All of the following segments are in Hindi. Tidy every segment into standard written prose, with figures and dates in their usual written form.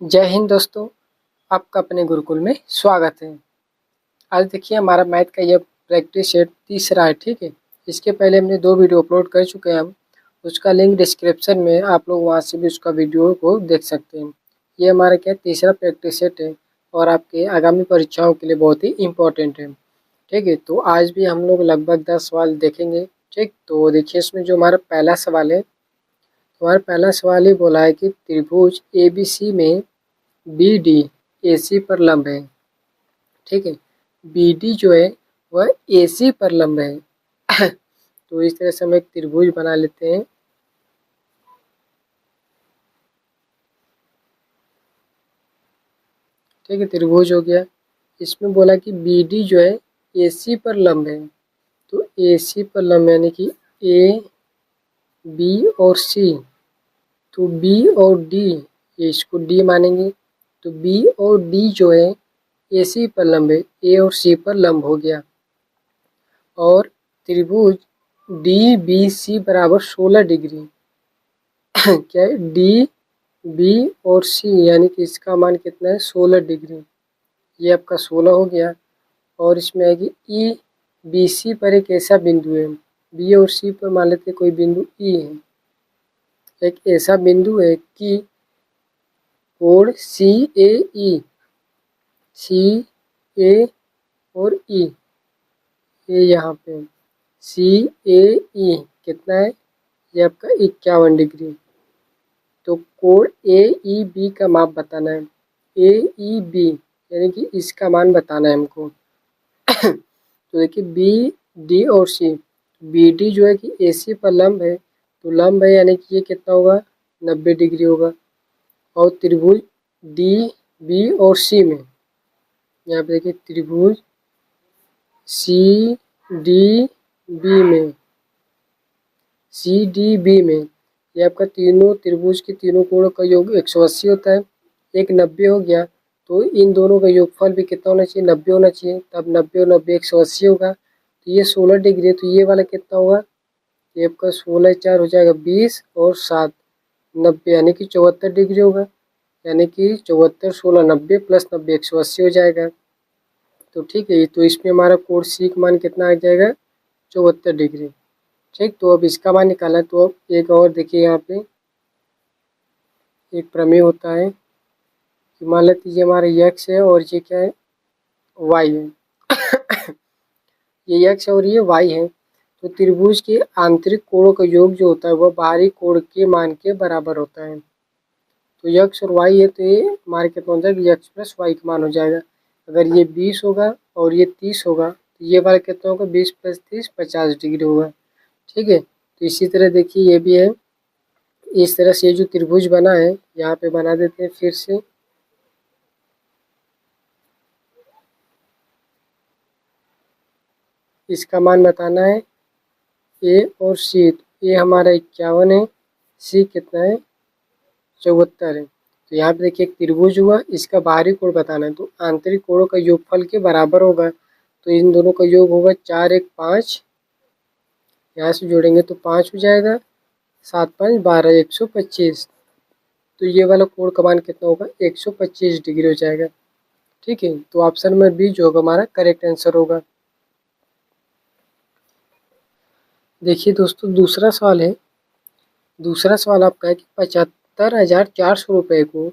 जय हिंद दोस्तों, आपका अपने गुरुकुल में स्वागत है। आज देखिए हमारा मैथ का यह प्रैक्टिस सेट तीसरा है। ठीक है, इसके पहले हमने 2 वीडियो अपलोड कर चुके हैं हम। उसका लिंक डिस्क्रिप्शन में, आप लोग वहां से भी उसका वीडियो को देख सकते हैं। ये हमारा क्या तीसरा प्रैक्टिस सेट है और आपके आगामी परीक्षाओं के लिए बहुत ही इम्पोर्टेंट है। ठीक है, तो आज भी हम लोग लगभग 10 सवाल देखेंगे। ठीक, तो देखिए इसमें जो हमारा पहला सवाल है, हमारा पहला सवाल ही बोला है कि त्रिभुज ABC में BD AC पर लंब है। ठीक है, BD जो है वह AC पर लंब है। तो इस तरह से हम एक त्रिभुज बना लेते हैं। ठीक है, त्रिभुज हो गया। इसमें बोला कि BD जो है AC पर लंब है। तो AC पर लंब यानी कि A, B और C। तो B और D, ये इसको D मानेंगे। तो B और D जो है AC पर लंब है, A और C पर लंब हो गया। और त्रिभुज DBC बराबर 16 डिग्री। क्या है, D, B और C यानी कि इसका मान कितना है 16 डिग्री। ये आपका 16 हो गया। और इसमें है कि EBC पर एक ऐसा बिंदु है, B और C पर मान लेते कोई बिंदु E है। एक ऐसा बिंदु है कि कोण CAE और E, ये यहाँ पे CAE कितना है, ये आपका 51 डिग्री। तो कोण AEB का माप बताना है। AEB यानी कि इसका मान बताना है हमको। तो देखिए BD और C, BD जो है कि AC पर लंब है, तो लंब है यानी कि ये कितना होगा 90 डिग्री होगा। और त्रिभुज DB और C में, यहाँ पे देखिए त्रिभुज CDB में, CDB में ये आपका तीनों त्रिभुज के तीनों कोणों का योग 180 होता है। एक 90 हो गया, तो इन दोनों का योगफल भी कितना होना चाहिए 90 होना चाहिए। तब 90 और 90 180 होगा। तो ये 16 डिग्री है, तो ये वाला कितना होगा, ये आपका 16 4 हो जाएगा 20 और 7 90 यानी कि 74 डिग्री होगा। यानी कि 74 16 90 प्लस 90 180 हो जाएगा। तो ठीक है, तो इसमें हमारा कोण C का मान कितना आ जाएगा 74 डिग्री। ठीक, तो अब इसका मान निकालना है। तो अब एक और देखिए, यहाँ पे एक प्रमेय होता है कि मान लेते ये हमारा x है और ये क्या है y है। ये x और ये y है। तो त्रिभुज के आंतरिक कोणों का योग जो होता है वह बाहरी कोण के मान के बराबर होता है। तो x और y है, तो ये हमारे कितना हो जाएगा x प्लस y का मान हो जाएगा। अगर ये 20 होगा और ये 30 होगा, तो ये वाला कितना होगा 20 प्लस 30 50 डिग्री होगा। ठीक है, तो इसी तरह देखिए ये भी है। इस तरह से ये जो त्रिभुज बना है यहाँ पे बना देते हैं फिर से। इसका मान बताना है A और C। तो A हमारा 51 है, C कितना है 74 है। तो यहाँ पे देखिए एक त्रिभुज हुआ, इसका बाहरी कोण बताना है। तो आंतरिक कोणों का योगफल के बराबर होगा। तो इन दोनों का योग होगा 4 1 5, यहाँ से जोड़ेंगे तो 5 हो जाएगा, 7 5 12 125। तो ये वाला कोण का मान कितना होगा 125 डिग्री हो जाएगा। ठीक है, तो ऑप्शन नंबर बी जो होगा हमारा करेक्ट आंसर होगा। देखिए दोस्तों दूसरा सवाल है। दूसरा सवाल आपका है कि 75,400 रुपये को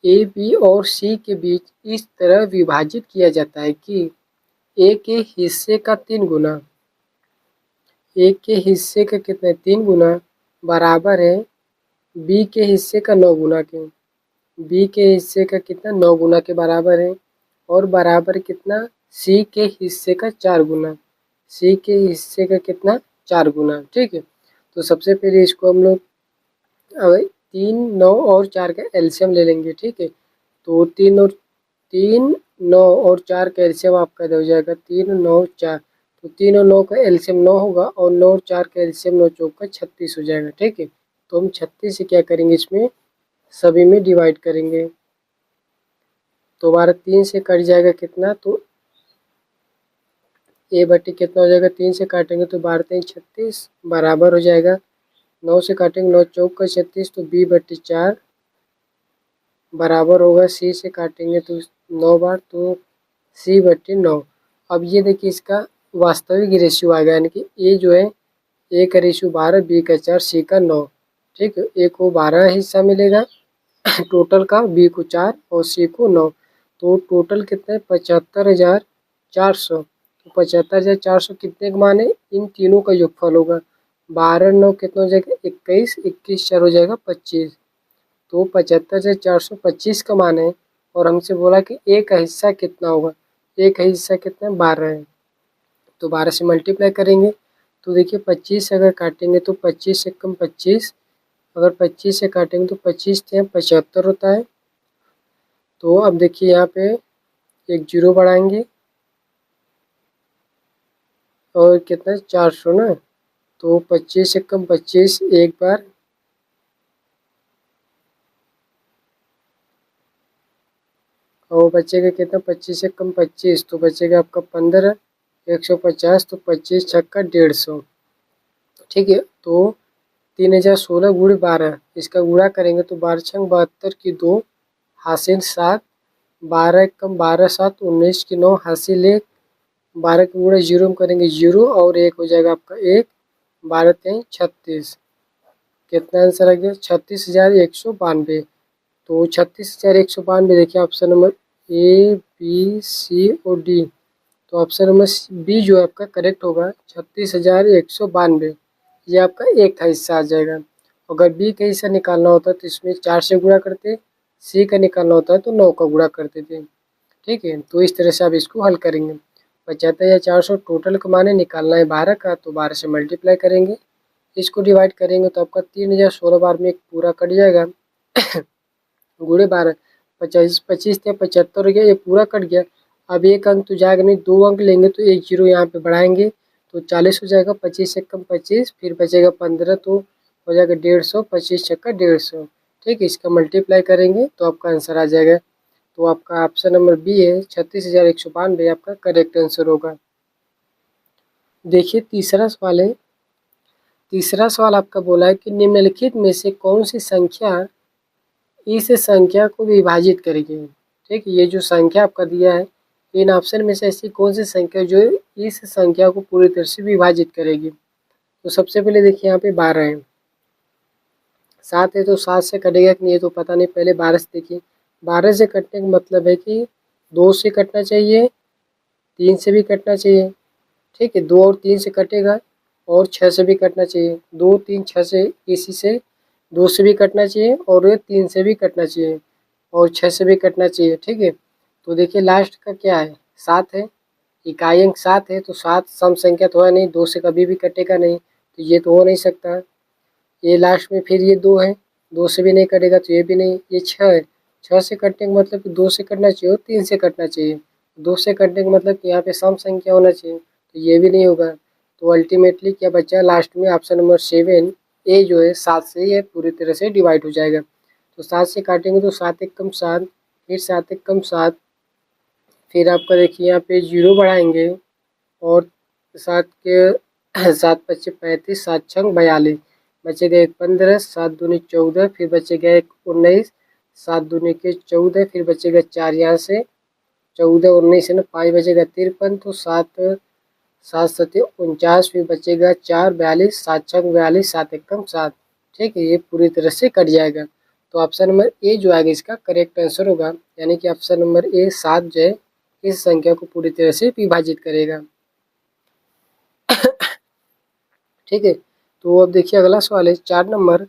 ए बी और सी के बीच इस तरह विभाजित किया जाता है कि ए के हिस्से का 3 गुना, ए के हिस्से का कितना 3 गुना बराबर है बी के हिस्से का 9 गुना के। बी के हिस्से का कितना 9 गुना के बराबर है। और बराबर कितना सी के हिस्से का 4 गुना, सी के हिस्से का कितना 4 गुना। ठीक है, तो सबसे पहले इसको हम लोग 3 9 और 4 का एलसीएम ले लेंगे। ठीक है, तो 3 9 और 4 का एलसीएम आपका हो जाएगा 3 9 4। तो 3 और 9 का एलसीएम 9 होगा और 9 और 4 का एलसीएम 9 चौक का 36 हो जाएगा। ठीक है, तो हम 36 से क्या करेंगे, इसमें सभी में डिवाइड करेंगे। तो हमारा 3 से कट जाएगा कितना, तो ए बट्टी कितना हो जाएगा 3 से काटेंगे तो 12 3 36 बराबर हो जाएगा 9 से काटेंगे 9 चौक का 36, तो बी बट्टी 4 बराबर होगा सी से काटेंगे तो 9 बार, तो C/9। अब ये देखिए इसका वास्तविक रेशियो आएगा, यानी कि ए जो है ए का रेशियो 12, बी का 4, सी का 9। ठीक है, ए को 12 हिस्सा मिलेगा टोटल का, बी को 4 और सी को 9। तो टोटल कितना है 75,400। तो 75,400 कितने का मान है, इन तीनों का योगफल होगा। 12 9 कितना हो जाएगा 21, 21 4 हो जाएगा 25। तो 75,425 का मान है। और हमसे बोला कि ए का हिस्सा कितना होगा, ए का हिस्सा कितना है 12 है। तो 12 से मल्टीप्लाई करेंगे तो देखिए 25 अगर काटेंगे तो 25 से कम 25, अगर 25 से काटेंगे तो 25 से 75 होता है। तो अब देखिए यहाँ पे एक जीरो बढ़ाएंगे और कितना है 400 ना। तो 25 से कम 25 एक बार, और बचेगा कितना 25 से कम 25, तो बचेगा आपका 15, 150, तो 25 छक्का 150। ठीक है, तो 3016 गुणे 12, इसका गुणा करेंगे तो 12 छंग 72 की 2 हासिल 7, 12 कम 12 7 19 की 9 हासिल 1, 12 के गुणा जीरो में करेंगे जीरो और एक हो जाएगा आपका 1, 12 3 36। कितना आंसर आ गया 36,192। तो 36,192 देखिए option number A B C और डी। तो ऑप्शन नंबर बी जो है आपका करेक्ट होगा 36,192। ये आपका एक का हिस्सा आ जाएगा। अगर बी का हिस्सा निकालना होता तो इसमें 4 से गुणा करते, सी का निकालना होता है तो 9 का गुणा करते थे। ठीक है, तो इस तरह से आप इसको हल करेंगे। 75,400 टोटल का माने निकालना है 12 का, तो 12 से मल्टीप्लाई करेंगे, इसको डिवाइड करेंगे तो आपका 3016 बार में एक पूरा कट जाएगा गुणे 12, 25 25 थे 75 हो गया, ये पूरा कट गया। अब एक अंक तो जाएगा नहीं, दो अंक लेंगे तो एक जीरो यहाँ पे बढ़ाएंगे तो 40 हो जाएगा। 25 से कम 25, फिर बचेगा 15, तो हो जाएगा 150, 25 छक्का 150। ठीक है, इसका मल्टीप्लाई करेंगे तो आपका आंसर आ जाएगा। तो आपका ऑप्शन नंबर बी है 36,192 आपका करेक्ट आंसर होगा। देखिए तीसरा सवाल है। तीसरा सवाल आपका बोला है कि निम्नलिखित में से कौन सी संख्या इस संख्या को विभाजित करेगी। ठीक, ये जो संख्या आपका दिया है इन ऑप्शन में से ऐसी कौन सी संख्या जो इस संख्या को पूरी तरह से विभाजित करेगी। तो सबसे पहले देखिए यहाँ पे 12 है, 7 है तो 7 से कटेगा कि नहीं ये तो पता नहीं। पहले 12 से देखिए, 12 से कटने का मतलब है कि 2 से कटना चाहिए, 3 से भी कटना चाहिए। ठीक है, 2 और 3 से कटेगा और 6 से भी कटना चाहिए। 2 3 6 से इसी से 2 से भी कटना चाहिए और 3 से भी कटना चाहिए और 6 से भी कटना चाहिए। ठीक है, तो देखिए लास्ट का क्या है 7 है, इकाई अंक 7 है तो 7 सम संख्या तो है नहीं, 2 से कभी भी कटेगा नहीं, तो ये तो हो नहीं सकता। ये लास्ट में फिर ये 2 है, 2 से भी नहीं कटेगा तो ये भी नहीं। ये 6 है, 6 से कटने का मतलब कि 2 से कटना चाहिए और 3 से कटना चाहिए। 2 से कटने का मतलब कि यहाँ पे सम संख्या होना चाहिए, तो ये भी नहीं होगा। तो अल्टीमेटली क्या बचा लास्ट में ऑप्शन नंबर 7 ए जो है 7 से ये पूरी तरह से डिवाइड हो जाएगा। तो 7 से काटेंगे तो 7 एक कम 7, फिर 7 एक कम 7, फिर आपका देखिए यहाँ पे जीरो बढ़ाएंगे और 7 के 7 पच्चीस 35, 7 छंग 42, बचेगा एक 15, 7 दूनी 14, फिर बचेगा एक 19, 7 दूनी के 14, फिर बचेगा 4 यहाँ से 14, 19 से ना 5 बचेगा 53, तो 7 7 सत्ते 49, फिर बचेगा 4 42, 7 छंग 42, 7 एक कम 7। ठीक है, ये पूरी तरह से कट जाएगा। तो ऑप्शन नंबर ए जो आएगा इसका करेक्ट आंसर होगा, यानी कि ऑप्शन नंबर ए 7 जो है इस संख्या को पूरी तरह से विभाजित करेगा। ठीक है, तो अब देखिए अगला सवाल है 4 नंबर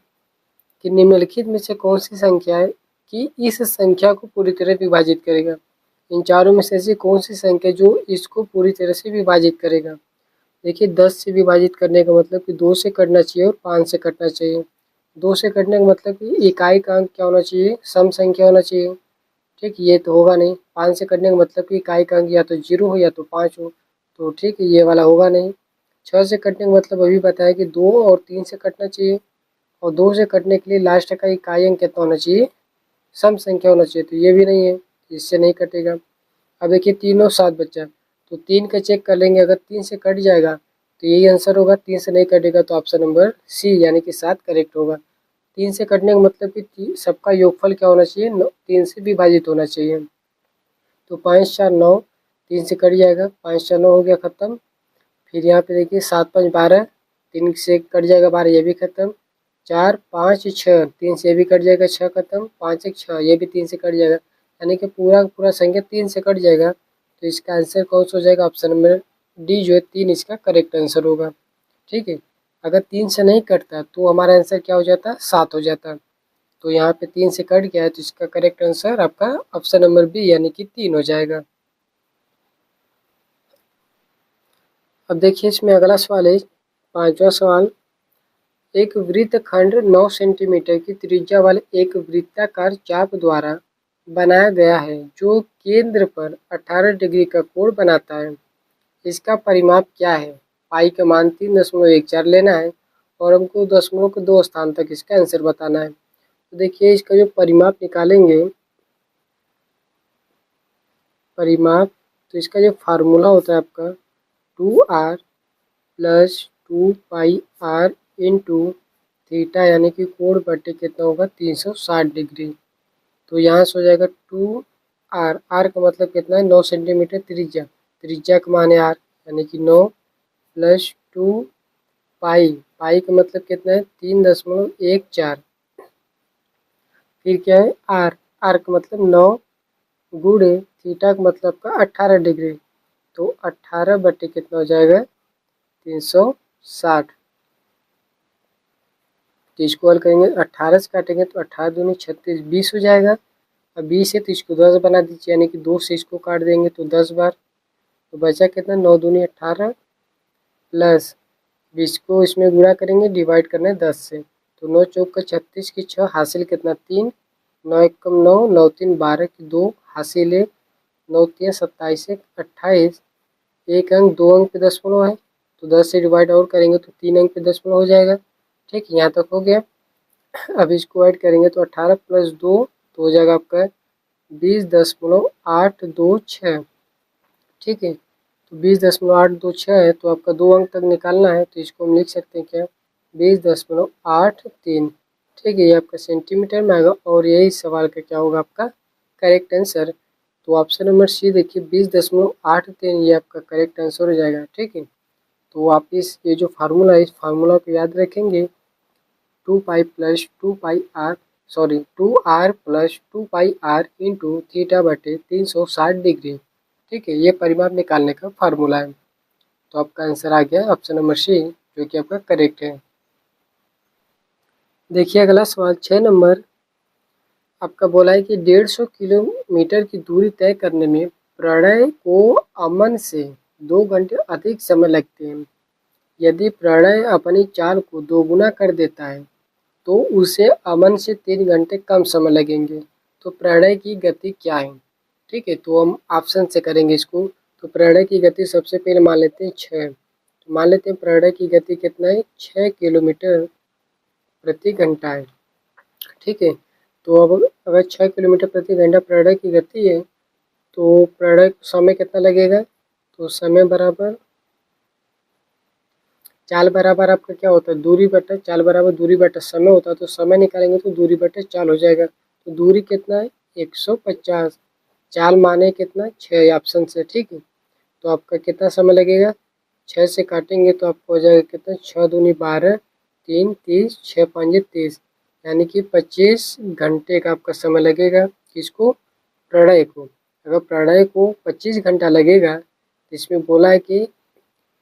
कि निम्नलिखित में से कौन सी संख्या है कि इस संख्या को पूरी तरह विभाजित करेगा। इन चारों में से ऐसी कौन सी संख्या जो इसको पूरी तरह से विभाजित करेगा। देखिए 10 से विभाजित करने का मतलब कि 2 से कटना चाहिए और 5 से कटना चाहिए। 2 से कटने का मतलब कि इकाई का अंक क्या होना चाहिए, सम संख्या होना चाहिए। ठीक, ये तो होगा नहीं। 5 से कटने का मतलब कि इकाई का अंक या तो 0 हो या तो 5 हो, तो ठीक है ये वाला होगा नहीं। 6 से कटने का मतलब अभी बताया कि 2 और 3 से कटना चाहिए, और 2 से कटने के लिए लास्ट का इकाई अंक कितना होना चाहिए, सम संख्या होना चाहिए, तो ये भी नहीं है, इससे नहीं कटेगा। अब देखिए 3 और 7 बच्चा, तो 3 का चेक कर लेंगे, अगर 3 से कट जाएगा तो यही आंसर होगा, 3 से नहीं कटेगा तो ऑप्शन नंबर सी यानी कि 7 करेक्ट होगा। 3 से कटने का मतलब कि सबका योगफल क्या होना चाहिए, 3 से विभाजित होना चाहिए। तो 5 4 9, 3 से कट जाएगा, 5 4 9 हो गया खत्म। फिर यहाँ पे देखिए 7 5 12, 3 से कट जाएगा 12, ये भी खत्म। 4 5 6, 3 से भी कट जाएगा, 6 खत्म। 5 1 6, ये भी 3 से कट जाएगा, यानी कि पूरा पूरा संख्या 3 से कट जाएगा। तो इसका आंसर कौन सा हो जाएगा, ऑप्शन नंबर डी जो है 3 इसका करेक्ट आंसर होगा। ठीक है, अगर 3 से नहीं कटता तो हमारा आंसर क्या हो जाता, 7 हो जाता। तो यहाँ पे 3 से कट गया है, तो इसका करेक्ट आंसर आपका ऑप्शन नंबर बी यानी कि 3 हो जाएगा। अब देखिए इसमें अगला सवाल है, 5वां सवाल। एक वृत्तखंड 9 सेंटीमीटर की त्रिज्या वाले एक वृत्ताकार चाप द्वारा बनाया गया है जो केंद्र पर 18 डिग्री का कोण बनाता है। इसका परिमाप क्या है? पाई का मान 3.14 लेना है और हमको दशमलव के 2 स्थान तक इसका आंसर बताना है। तो देखिए इसका जो परिमाप निकालेंगे, परिमाप, तो इसका जो फार्मूला होता है आपका 2r plus 2πr into theta, यानी कि कोण बटे कितना होगा 360 डिग्री। तो यहाँ से हो जाएगा 2r, आर का मतलब कितना है 9 सेंटीमीटर त्रिज्या, त्रिज्या का मान है आर यानी कि 9 प्लस 2 पाई, पाई का मतलब कितना है 3.14। फिर क्या है आर, आर का मतलब 9 गुणे थीटा का मतलब का 18 डिग्री। तो 18 बटे कितना हो जाएगा 360। तो इसको हल करेंगे, 18 से काटेंगे तो 18 दूनी 36, 20 हो जाएगा। अब 20 है तो इसको 10 बना दीजिए, यानी कि 2 से इसको काट देंगे तो 10 बार। तो बचा कितना 9 दूनी 18 प्लस 20 को इसमें गुणा करेंगे, डिवाइड करना है 10 से। तो 9 चौक का 36 की 6 हासिल कितना 3, 9 एक कम 9, 9 3 12 की 2 हासिल है 9 3 27 एक 28, एक अंक 2 अंक पे दशमलव है तो 10 से डिवाइड और करेंगे तो 3 अंक पे दशमलव हो जाएगा। ठीक, यहाँ तक हो गया। अब इसको ऐड करेंगे तो 18 प्लस 2 तो हो जाएगा आपका 20.826। ठीक है, तो 20.826 है, तो आपका 2 अंक तक निकालना है तो इसको हम लिख सकते हैं क्या 20.83। ठीक है, ये आपका सेंटीमीटर में आएगा और यही सवाल का क्या होगा आपका करेक्ट आंसर। तो ऑप्शन नंबर सी देखिए 20.83 ये आपका करेक्ट आंसर हो जाएगा। ठीक है, तो आप इस ये जो फार्मूला है इस फार्मूला को याद रखेंगे, 2 pi plus 2 pi r, sorry 2r plus 2 pi r into theta बटे 360 डिग्री। ठीक है, ये परिमाप निकालने का फार्मूला है। तो आपका आंसर आ गया ऑप्शन नंबर सी जो कि आपका करेक्ट है। देखिए अगला सवाल 6 नंबर आपका बोला है कि 150 किलोमीटर की दूरी तय करने में प्रणय को अमन से 2 घंटे अधिक समय लगते हैं। यदि प्रणय अपनी चाल को दोगुना कर देता है तो उसे अमन से 3 घंटे कम समय लगेंगे। तो प्रणय की गति क्या है? ठीक है, तो हम ऑप्शन से करेंगे इसको। तो प्रणय की गति सबसे पहले मान लेते हैं 6। तो मान लेते हैं प्रणय की गति कितना है 6 किलोमीटर प्रति घंटा है। ठीक है, तो अब अगर 6 किलोमीटर प्रति घंटा प्रणय की गति है तो प्रणय समय कितना लगेगा? तो समय बराबर चाल बराबर आपका क्या होता है दूरी बटा चाल बराबर दूरी बटा समय होता है। तो समय निकालेंगे तो दूरी बटे चाल हो जाएगा। तो दूरी कितना है 150, चाल माने कितना 6 ऑप्शन से। ठीक है, तो आपका कितना समय लगेगा 6 से काटेंगे तो आपको हो जाएगा कितना 6 दूनी 12, 3 30, 6 5 30, यानी कि 25 घंटे का आपका समय लगेगा। किसको? प्रणय को। अगर प्रणय को 25 घंटा लगेगा तो इसमें बोला है कि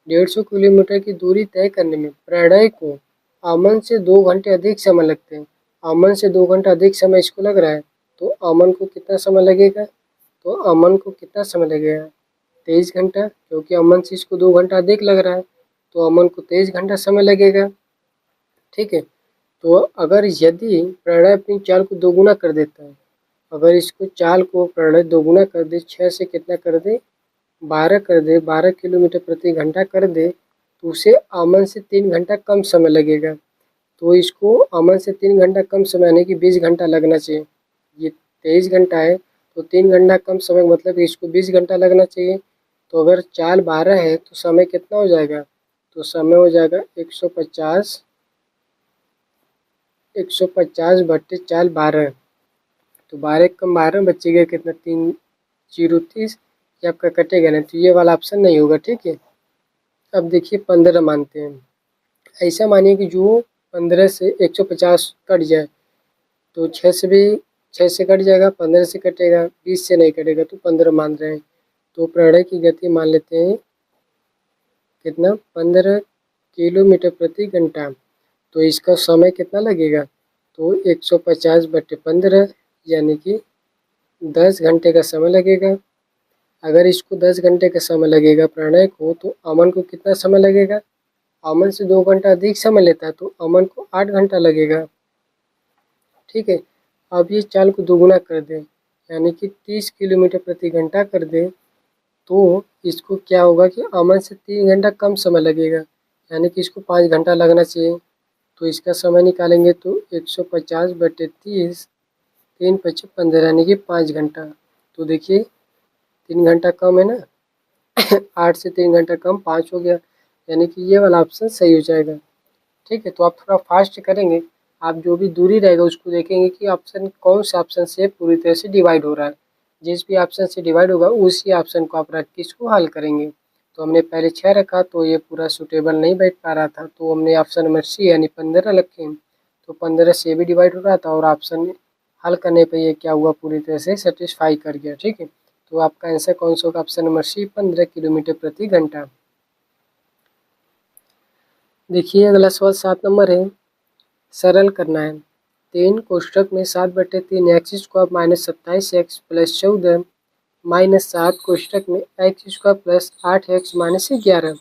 150 किलोमीटर की दूरी तय करने में प्रणय को अमन से 2 घंटे अधिक समय लगते हैं। अमन से 2 घंटा अधिक समय इसको लग रहा है, तो अमन को कितना समय लगेगा? तो अमन को कितना समय लगेगा 23 घंटा, क्योंकि अमन से इसको 2 घंटा अधिक लग रहा है तो अमन को 23 घंटा समय लगेगा। ठीक है, तो अगर यदि प्रणय अपनी चाल को दोगुना कर देता है, अगर इसको चाल को प्रणय दोगुना कर दे, 6 से कितना कर दे 12 कर दे, 12 किलोमीटर प्रति घंटा कर दे, तो उसे अमन से 3 घंटा कम समय लगेगा। तो इसको अमन से 3 घंटा कम समय यानी कि 20 घंटा लगना चाहिए। ये 23 घंटा है तो 3 घंटा कम समय मतलब इसको 20 घंटा लगना चाहिए। तो अगर चाल 12 है तो समय कितना हो जाएगा? तो समय हो जाएगा 150 150/4 12, तो 12 कम 12 बचेगा कितना, 3 0 30, ये आपका कटेगा नहीं, तो ये वाला ऑप्शन नहीं होगा। ठीक है, अब देखिए 15 मानते हैं। ऐसा मानिए कि जो 15 से 150 कट जाए, तो 6 से भी 6 से कट जाएगा, 15 से कटेगा, 20 से नहीं कटेगा, तो 15 मान रहे हैं। तो प्रणय की गति मान लेते हैं कितना, 15 किलोमीटर प्रति घंटा। तो इसका समय कितना लगेगा, तो 150/15 यानी कि 10 घंटे का समय लगेगा। अगर इसको 10 घंटे का समय लगेगा प्रणय को, तो अमन को कितना समय लगेगा, अमन से 2 घंटा अधिक समय लेता है, तो अमन को 8 घंटा लगेगा। ठीक है, अब ये चाल को दोगुना कर दें, यानी कि 30 किलोमीटर प्रति घंटा कर दें, तो इसको क्या होगा कि अमन से 3 घंटा कम समय लगेगा, यानी कि इसको 5 घंटा लगना चाहिए। तो इसका समय निकालेंगे तो 150/30, 3 पचे 15 यानी कि 5 घंटा। तो देखिए 3 घंटा कम है ना 8 से 3 घंटा कम 5 हो गया, यानी कि ये वाला ऑप्शन सही हो जाएगा। ठीक है, तो आप थोड़ा फास्ट करेंगे, आप जो भी दूरी रहेगा उसको देखेंगे कि ऑप्शन कौन से ऑप्शन से पूरी तरह से डिवाइड हो रहा है। जिस भी ऑप्शन से डिवाइड होगा उसी ऑप्शन को आप रख के इसको हल करेंगे। तो हमने पहले 6 रखा, तो ये पूरा सूटेबल नहीं बैठ पा रहा था, तो हमने ऑप्शन नंबर सी यानी 15 रखे, तो 15 से भी डिवाइड हो रहा था, और ऑप्शन हल करने पर ये क्या हुआ, पूरी तरह से सेटिस्फाई कर गया। ठीक है, तो आपका आंसर कौन सा होगा, ऑप्शन नंबर सी 15 किलोमीटर प्रति घंटा। देखिए अगला सवाल 7 नंबर है, सरल करना है। 3 कोष्ठक में 7/3 x square minus 27x plus 14 minus 7 कोष्ठक में x square plus 8x minus 11।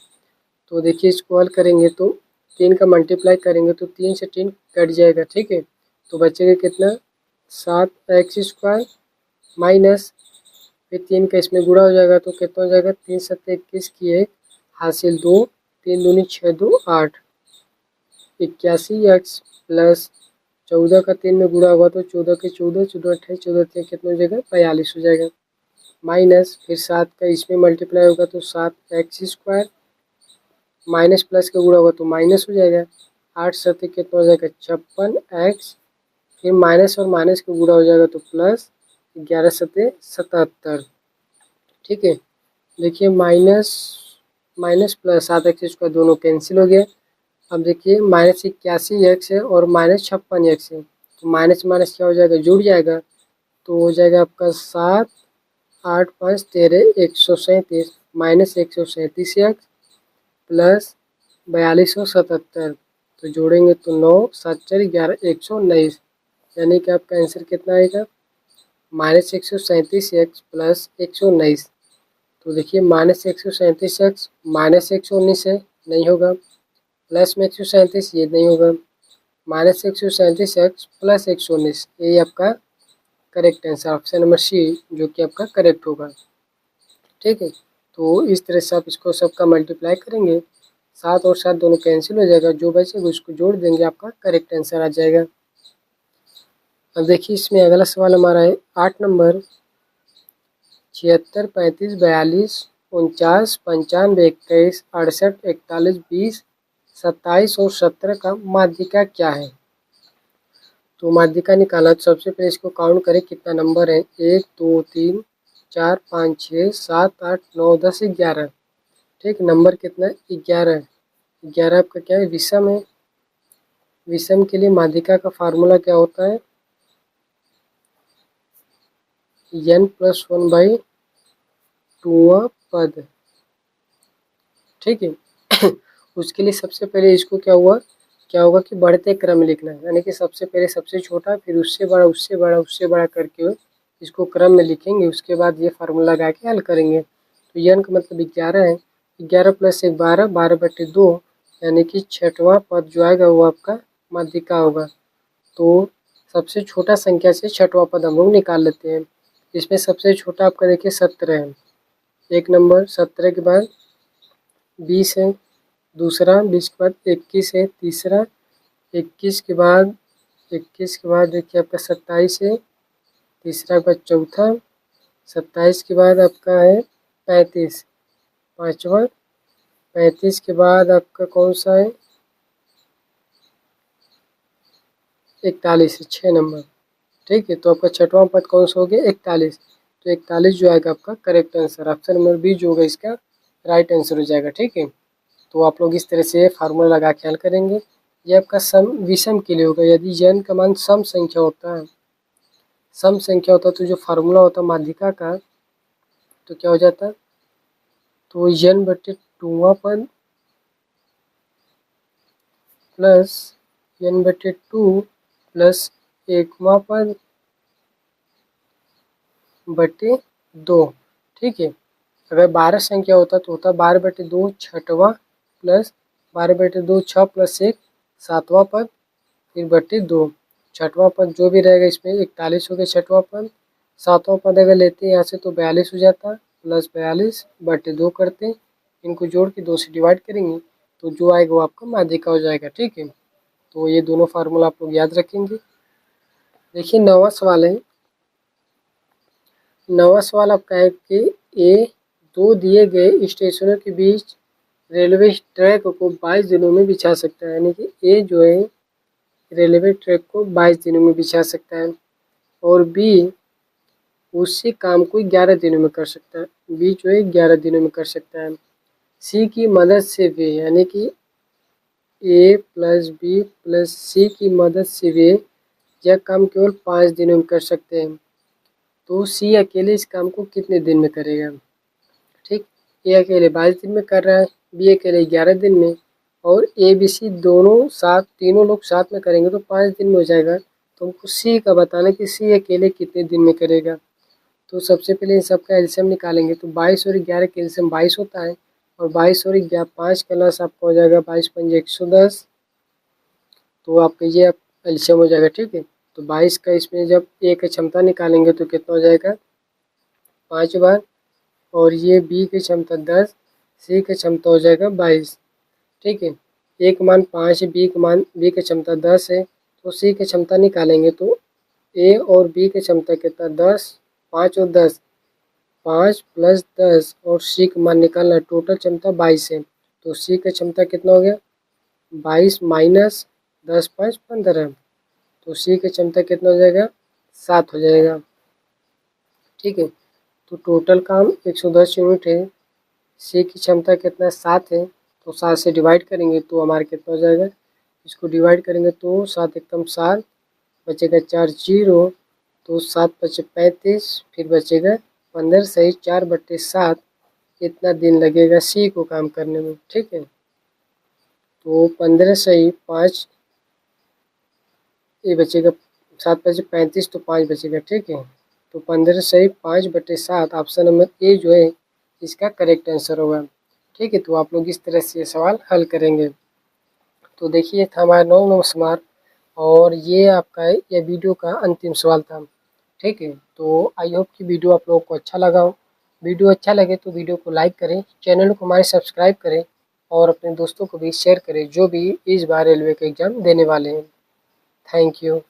तो देखिए इसको हल करेंगे तो 3 का मल्टीप्लाई करेंगे तो 3 से 3 कट जाएगा। ठीक है, तो बचेगा कितना, 7x स्क्वायर माइनस, फिर 3 का इसमें गुणा हो जाएगा तो कितना हो जाएगा, 3 7 21 की 1 हासिल 2, 3 दूनी 6 2 8, 81x प्लस 14 का 3 में गुणा हुआ तो 14 के 14, 14 28, 14 कितना हो जाएगा, 42 हो जाएगा। माइनस फिर 7 का इसमें मल्टीप्लाई होगा तो 7x स्क्वायर माइनस प्लस का गुणा होगा तो माइनस हो जाएगा। 8 7 कितना हो जाएगा, 56x, फिर माइनस और माइनस का गुणा हो जाएगा तो प्लस, 11 7 77। ठीक है, देखिए minus minus plus 7x square दोनों कैंसिल हो गया। अब देखिए -81x है और -56x है, तो माइनस माइनस क्या हो जाएगा, जुड़ जाएगा, तो हो जाएगा आपका 7 8 5 13 137 माइनस 137x प्लस 4277, तो जोड़ेंगे तो 9 7 4 11 119, यानी कि आपका आंसर कितना आएगा, -137x प्लस 119। तो देखिए -137x माइनस 119 है, नहीं होगा, प्लस में 137 ये नहीं होगा, -137x प्लस 119, ये आपका correct answer option number C जो कि आपका करेक्ट होगा। ठीक है, तो इस तरह से आप इसको सबका मल्टीप्लाई करेंगे, 7 और 7 दोनों कैंसिल हो जाएगा, जो बचेगा उसको जोड़ देंगे, आपका करेक्ट आंसर आ जाएगा। अब देखिए इसमें अगला सवाल हमारा है 8 नंबर, 76 35 42 49 95 21 68 41 20 27 और 17 का माध्यिका क्या है। तो माध्यिका निकाला, तो सबसे पहले इसको काउंट करें कितना नंबर है, 1 2 3 4 5 6 7 8 9 10 11। ठीक, नंबर कितना है, 11। 11 आपका क्या है, विषम है। विषम के लिए माध्यिका का फार्मूला क्या होता है, n+1/2 पद। ठीक है उसके लिए सबसे पहले इसको क्या होगा कि बढ़ते क्रम में लिखना है, यानी कि सबसे पहले सबसे छोटा, फिर उससे बड़ा, उससे बड़ा, उससे बड़ा करके इसको क्रम में लिखेंगे, उसके बाद ये फार्मूला लगा के हल करेंगे। तो n का मतलब 11 है, 11 + 1 12, 12/2, यानी कि 6वां पद जो आएगा वो आपका माध्यिका होगा। तो सबसे छोटा संख्या से 6वां पद हम लोग निकाल लेते हैं। इसमें सबसे छोटा आपका देखिए 17 है, एक नंबर, 17 के बाद 20 है दूसरा, 20 के बाद 21 है तीसरा, 21 के बाद देखिए आपका 27 है तीसरा, के बाद चौथा, 27 के बाद आपका है 35 पाँचवा, 35 के बाद आपका कौन सा है, 41 6 नंबर। ठीक है, तो आपका छठवां पद कौन सा हो गया 41। तो 41 जो आएगा आपका correct answer, option number B जो होगा इसका राइट आंसर हो जाएगा। ठीक है, तो आप लोग इस तरह से फार्मूला लगा के हल करेंगे। ये आपका सम विषम के लिए होगा। यदि n का मान सम संख्या होता है, सम संख्या होता तो जो फार्मूला होता माध्यिका का, तो क्या हो जाता, तो n/2वां पद प्लस n/2 प्लस 1वां पद बटे 2। ठीक है, अगर 12 संख्या होता तो होता 12/2 छठवां प्लस 12/2 6 प्लस 1 7वां पद फिर बटे 2। छठवां पद जो भी रहेगा इसमें 41 हो गया छठवां पद। सातवां पद अगर लेते हैं यहाँ से तो 42 हो जाता, प्लस 42 बटे 2 करते हैं, इनको जोड़ के 2 से डिवाइड करेंगे तो जो आएगा वो आपका माध्यिका हो जाएगा। ठीक है, तो ये दोनों फार्मूला आप लोग याद रखेंगे। देखिए 9वां सवाल है। 9वां सवाल आपका है कि दो दिए गए स्टेशनों के बीच रेलवे ट्रैक को 22 दिनों में बिछा सकता है, यानी कि ए जो है रेलवे ट्रैक को 22 दिनों में बिछा सकता है और बी उसी काम को 11 दिनों में कर सकता है। बी जो है 11 दिनों में कर सकता है। सी की मदद से वे, यानी कि ए प्लस बी प्लस सी की मदद से वे यह काम केवल 5 दिनों में कर सकते हैं, तो सी अकेले इस काम को कितने दिन में करेगा। ठीक, ए अकेले 22 दिन में कर रहा है, बी अकेले 11 दिन में, और ए बी सी दोनों साथ, तीनों लोग साथ में करेंगे तो 5 दिन में हो जाएगा। तो हमको सी का बताना कि सी अकेले कितने दिन में करेगा। तो सबसे पहले इन सबका एलसीएम निकालेंगे, तो 22 और 11 का एलसीएम 22 होता है, और 22 और 11 5 का लस आपका हो जाएगा 22 पंजे 110, तो आपका ये एलसीएम हो जाएगा। ठीक है, तो 22 का इसमें जब ए का क्षमता निकालेंगे तो कितना हो जाएगा 5 बार, और ये बी की क्षमता 10, सी की क्षमता हो जाएगा 22। ठीक है, ए का मान 5 है, बी की क्षमता 10 है, तो सी की क्षमता निकालेंगे तो ए और बी की क्षमता कितना 10, 5 और 10, 5 प्लस 10, और सी का मान निकालना, टोटल क्षमता 22 है, तो सी का क्षमता कितना हो गया 22 माइनस 10 5 15, तो सी की क्षमता कितना हो जाएगा 7 हो जाएगा। ठीक है, तो टोटल काम 110 यूनिट है, सी की क्षमता कितना 7 है, तो 7 से डिवाइड करेंगे तो हमारा कितना हो जाएगा, इसको डिवाइड करेंगे तो 7 एकम 7 बचेगा 4 0, तो 7 बचे 35, फिर बचेगा 15 सही 4/7, इतना दिन लगेगा सी को काम करने में। ठीक है, तो 15 सही 5, ये बचेगा 7 बचे 35, तो 5 बचेगा। ठीक है, तो 15 सही 5/7, ऑप्शन नंबर ए जो है इसका करेक्ट आंसर होगा। ठीक है, तो आप लोग इस तरह से ये सवाल हल करेंगे। तो देखिए था हमारा 9 नंबर सवाल, और ये आपका ये वीडियो का अंतिम सवाल था। ठीक है, तो आई होप कि वीडियो आप लोगों को अच्छा लगा हो। वीडियो अच्छा लगे तो वीडियो को लाइक करें, चैनल को हमारे सब्सक्राइब करें, और अपने दोस्तों को भी शेयर करें जो भी इस बार रेलवे का एग्ज़ाम देने वाले हैं। Thank you.